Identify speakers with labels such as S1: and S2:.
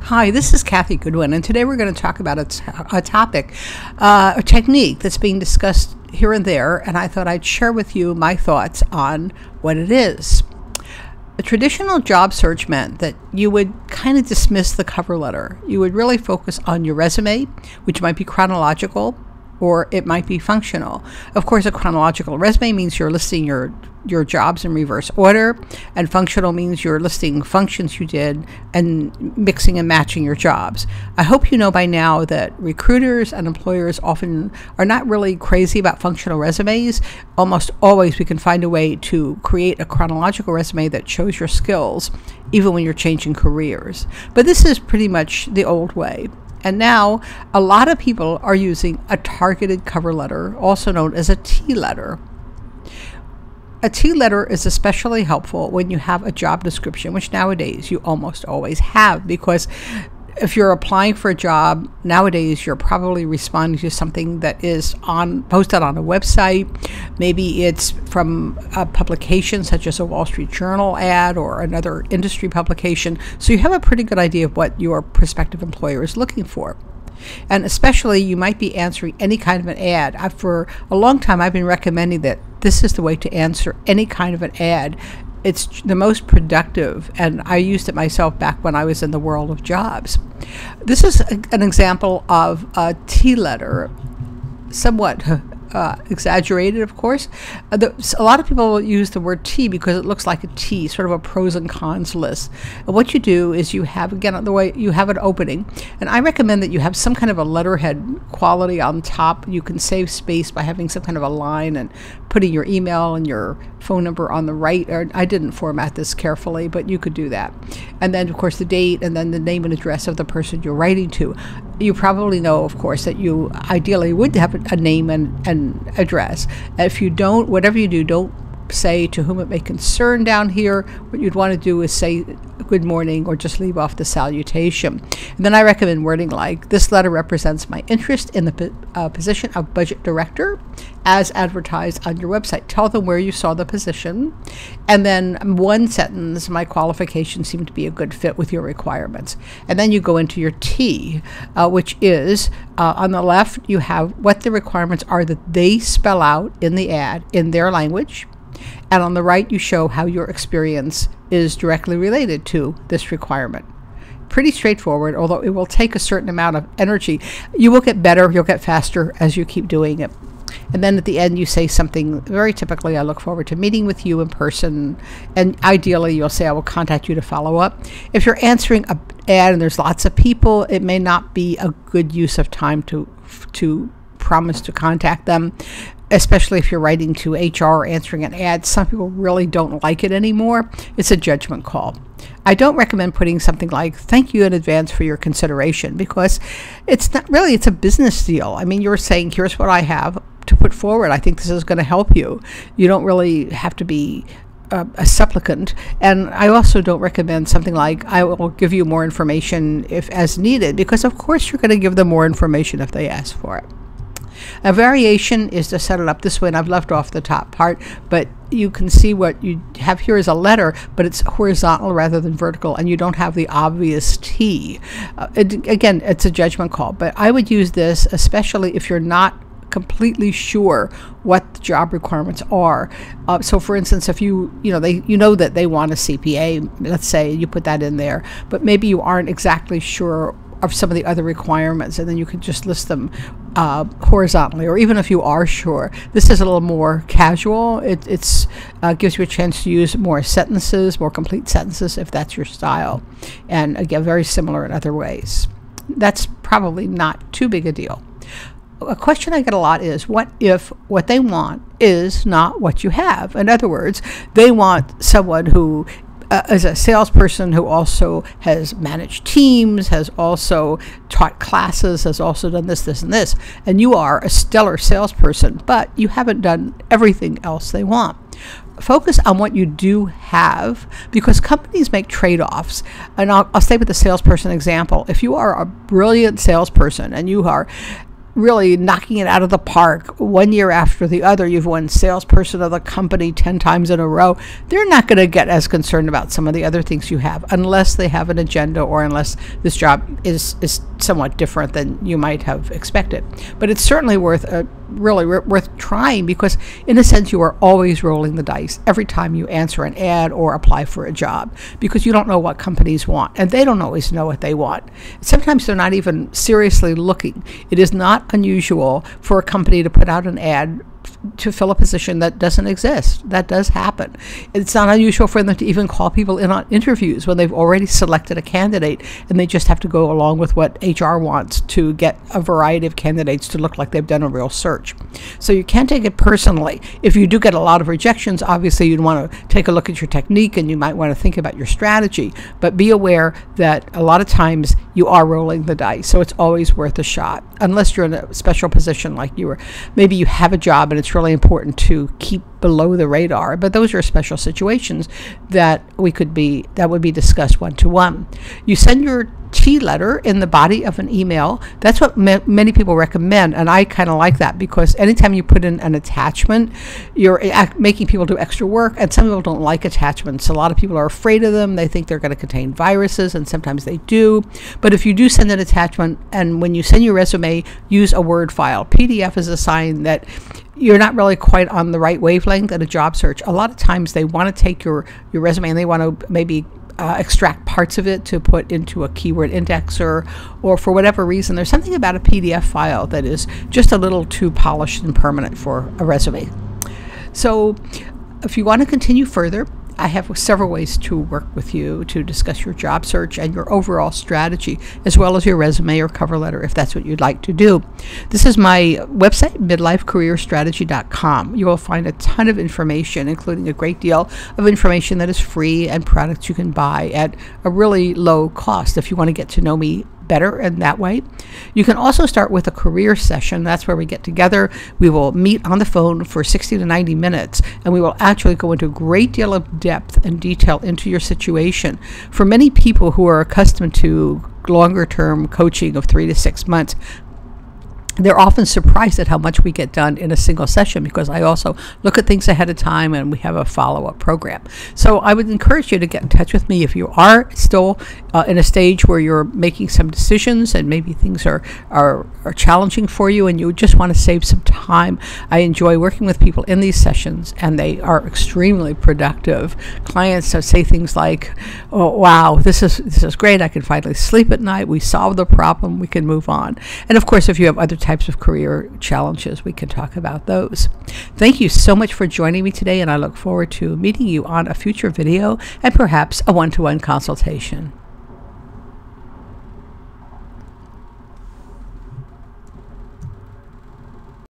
S1: Hi, this is Cathy Goodwin, and today we're going to talk about a topic, a technique that's being discussed here and there, and I thought I'd share with you my thoughts on what it is. A traditional job search meant that you would kind of dismiss the cover letter. You would really focus on your resume, which might be chronological, or it might be functional. Of course, a chronological resume means you're listing your jobs in reverse order, and functional means you're listing functions you did and mixing and matching your jobs. I hope you know by now that recruiters and employers often are not really crazy about functional resumes. Almost always we can find a way to create a chronological resume that shows your skills, even when you're changing careers. But this is pretty much the old way. And now a lot of people are using a targeted cover letter, also known as a T letter. A T letter is especially helpful when you have a job description, which nowadays you almost always have, because if you're applying for a job nowadays, you're probably responding to something that is posted on a website. Maybe it's from a publication such as a Wall Street Journal ad or another industry publication. So you have a pretty good idea of what your prospective employer is looking for. And especially you might be answering any kind of an ad. For a long time I've been recommending that this is the way to answer any kind of an ad. It's the most productive, and I used it myself back when I was in the world of jobs. This is an example of a T letter, somewhat exaggerated, of course. A lot of people use the word T because it looks like a T, sort of a pros and cons list. And what you do is you have, again, the way you have an opening, and I recommend that you have some kind of a letterhead quality on top. You can save space by having some kind of a line and putting your email and your phone number on the right. Or I didn't format this carefully, but you could do that. And then, of course, the date and then the name and address of the person you're writing to. You probably know, of course, that you ideally would have a name and address. If you don't, whatever you do, don't say to whom it may concern down here. What you'd want to do is say good morning or just leave off the salutation. And then I recommend wording like, this letter represents my interest in the position of budget director as advertised on your website. Tell them where you saw the position. And then one sentence, my qualifications seem to be a good fit with your requirements. And then you go into your T, which is on the left, you have what the requirements are that they spell out in the ad in their language. And on the right, you show how your experience is directly related to this requirement. Pretty straightforward, although it will take a certain amount of energy. You will get better, you'll get faster as you keep doing it. And then at the end, you say something very typically, I look forward to meeting with you in person. And ideally, you'll say, I will contact you to follow up. If you're answering an ad and there's lots of people, it may not be a good use of time to promise to contact them, especially if you're writing to HR or answering an ad. Some people really don't like it anymore. It's a judgment call. I don't recommend putting something like, thank you in advance for your consideration, because it's not really, it's a business deal. I mean, you're saying, here's what I have to put forward. I think this is going to help you. You don't really have to be a supplicant. And I also don't recommend something like, I will give you more information if as needed, because of course you're going to give them more information if they ask for it. A variation is to set it up this way, and I've left off the top part, but you can see what you have here is a letter, but it's horizontal rather than vertical, and you don't have the obvious T. Again, it's a judgment call, but I would use this especially if you're not completely sure what the job requirements are. So for instance, if you know that they want a CPA, let's say you put that in there, but maybe you aren't exactly sure of some of the other requirements, and then you can just list them horizontally. Or even if you are sure, this is a little more casual. It gives you a chance to use more sentences, more complete sentences if that's your style, and again, very similar in other ways. That's probably not too big a deal. A question I get a lot is, what if what they want is not what you have? In other words, they want someone who as a salesperson who also has managed teams, has also taught classes, has also done this, this, and this, and you are a stellar salesperson, but you haven't done everything else they want. Focus on what you do have, because companies make trade-offs. And I'll stay with the salesperson example. If you are a brilliant salesperson and you are really knocking it out of the park one year after the other. You've won salesperson of the company 10 times in a row. They're not going to get as concerned about some of the other things you have unless they have an agenda or unless this job is somewhat different than you might have expected. But it's certainly worth trying, because in a sense you are always rolling the dice every time you answer an ad or apply for a job, because you don't know what companies want, and they don't always know what they want. Sometimes they're not even seriously looking. It is not unusual for a company to put out an ad to fill a position that doesn't exist. That does happen. It's not unusual for them to even call people in on interviews when they've already selected a candidate and they just have to go along with what HR wants to get a variety of candidates to look like they've done a real search. So you can't take it personally. If you do get a lot of rejections, obviously you'd want to take a look at your technique and you might want to think about your strategy, but be aware that a lot of times you are rolling the dice, so it's always worth a shot, unless you're in a special position like you were. Maybe you have a job and it's really important to keep below the radar, but those are special situations that would be discussed one-to-one. You send your T letter in the body of an email. That's what many people recommend, and I kind of like that, because anytime you put in an attachment, you're making people do extra work, and some people don't like attachments. A lot of people are afraid of them. They think they're going to contain viruses, and sometimes they do. But if you do send an attachment, and when you send your resume, use a Word file. PDF is a sign that you're not really quite on the right wavelength at a job search. A lot of times they want to take your resume and they want to maybe extract parts of it to put into a keyword indexer, or for whatever reason, there's something about a PDF file that is just a little too polished and permanent for a resume. So if you want to continue further, I have several ways to work with you to discuss your job search and your overall strategy, as well as your resume or cover letter, if that's what you'd like to do. This is my website, midlifecareerstrategy.com. You will find a ton of information, including a great deal of information that is free and products you can buy at a really low cost if you want to get to know me better in that way. You can also start with a career session. That's where we get together. We will meet on the phone for 60 to 90 minutes, and we will actually go into a great deal of depth and detail into your situation. For many people who are accustomed to longer term coaching of 3 to 6 months, they're often surprised at how much we get done in a single session, because I also look at things ahead of time and we have a follow-up program. So I would encourage you to get in touch with me if you are still in a stage where you're making some decisions and maybe things are challenging for you and you just want to save some time. I enjoy working with people in these sessions, and they are extremely productive. Clients say things like, "Oh, wow, this is great. I can finally sleep at night. We solved the problem. We can move on." And of course, if you have other types of career challenges, we can talk about those. Thank you so much for joining me today, and I look forward to meeting you on a future video and perhaps a one-to-one consultation.